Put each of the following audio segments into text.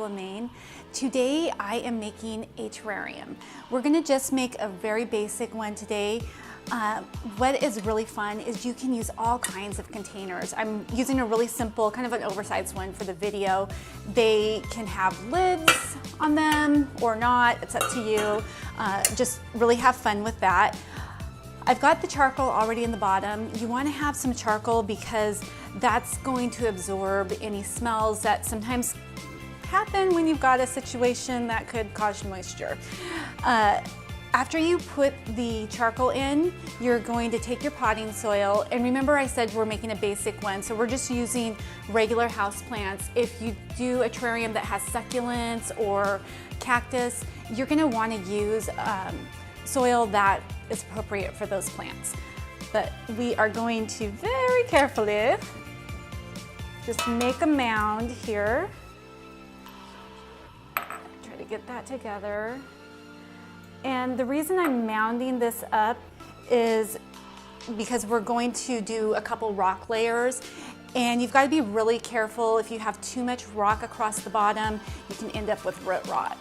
Maine. Today I am making a terrarium. We're going to just make a very basic one today. What is really fun is you can use all kinds of containers. I'm using a really simple, kind of an oversized one for the video. They can have lids on them or not, it's up to you. Just really have fun with that. I've got the charcoal already in the bottom. You want to have some charcoal because that's going to absorb any smells that sometimes happen when you've got a situation that could cause moisture. After you put the charcoal in, you're going to take your potting soil, and remember I said we're making a basic one, so we're just using regular house plants. If you do a terrarium that has succulents or cactus, you're going to want to use soil that is appropriate for those plants. But we are going to very carefully just make a mound here. Try to get that together. And the reason I'm mounding this up is because we're going to do a couple rock layers, and you've got to be really careful. If you have too much rock across the bottom, you can end up with root rot.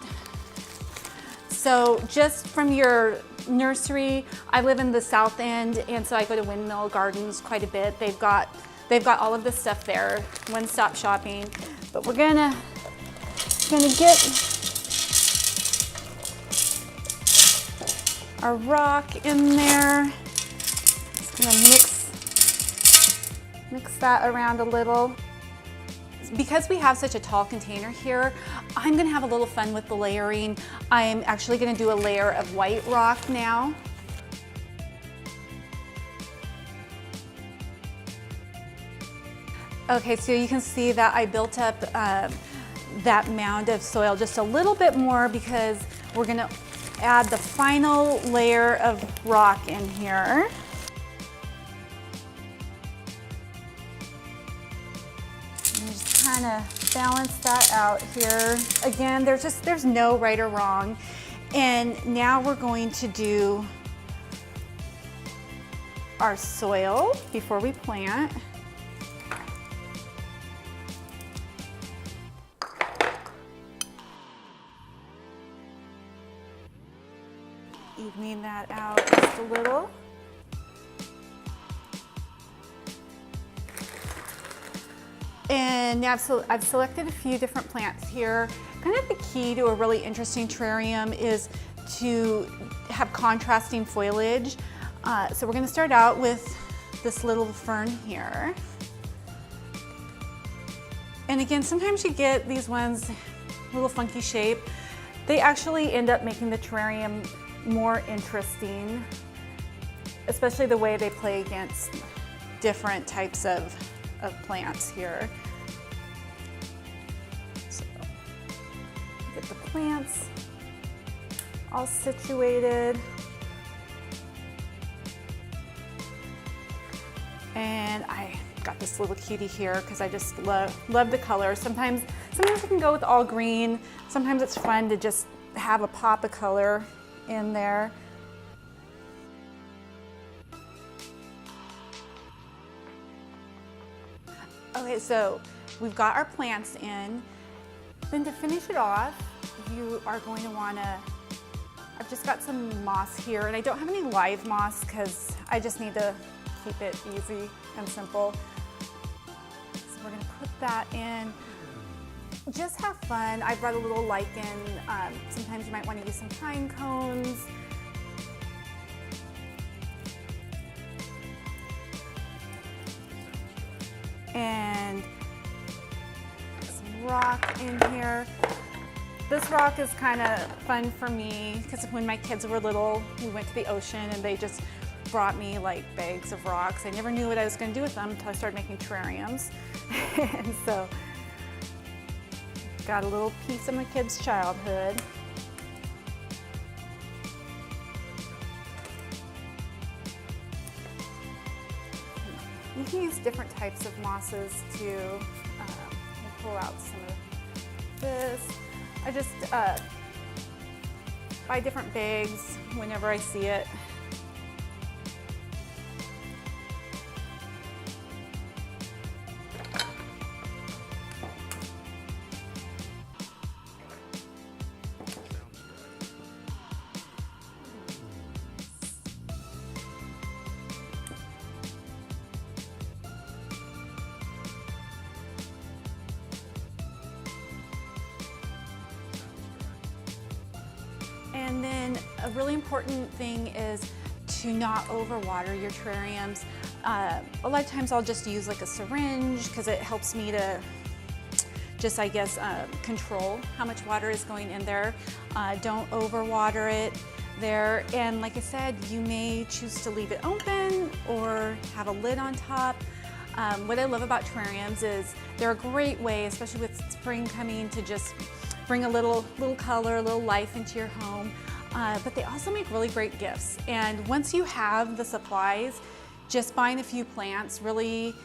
So just from your nursery, I live in the South End, and so I go to Windmill Gardens quite a bit. They've got all of this stuff there, one-stop shopping. But we're gonna get our rock in there. Just gonna mix that around a little. Because we have such a tall container here, I'm gonna have a little fun with the layering. I'm actually gonna do a layer of white rock now. Okay, so you can see that I built up that mound of soil just a little bit more because we're gonna add the final layer of rock in here. And just kind of balance that out here. Again, there's no right or wrong. And now we're going to do our soil before we plant. Evening that out just a little. And now I've selected a few different plants here. Kind of the key to a really interesting terrarium is to have contrasting foliage. So we're going to start out with this little fern here. And again, sometimes you get these ones, a little funky shape. They actually end up making the terrarium more interesting, especially the way they play against different types of plants here. So get the plants all situated. And I got this little cutie here because I just love the color. Sometimes we can go with all green. Sometimes it's fun to just have a pop of color in there. Okay, so we've got our plants in. Then to finish it off, you are going to want to, I've just got some moss here, and I don't have any live moss because I just need to keep it easy and simple. So we're going to put that in. Just have fun. I brought a little lichen. Sometimes you might want to use some pine cones. And some rock in here. This rock is kind of fun for me because when my kids were little, we went to the ocean and they just brought me like bags of rocks. I never knew what I was going to do with them until I started making terrariums. And so got a little piece of my kids' childhood. You can use different types of mosses too. Pull out some of this. I just buy different bags whenever I see it. a really important thing is to not overwater your terrariums. A lot of times I'll just use like a syringe because it helps me to just, I guess, control how much water is going in there. Don't overwater it there. And like I said, you may choose to leave it open or have a lid on top. What I love about terrariums is they're a great way, especially with spring coming, to just bring a little color, a little life into your home. But they also make really great gifts. And once you have the supplies, just buying a few plants, really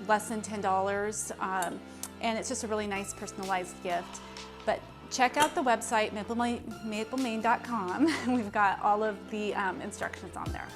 less than $10, and it's just a really nice personalized gift. But check out the website, maplemaine.com. We've got all of the instructions on there.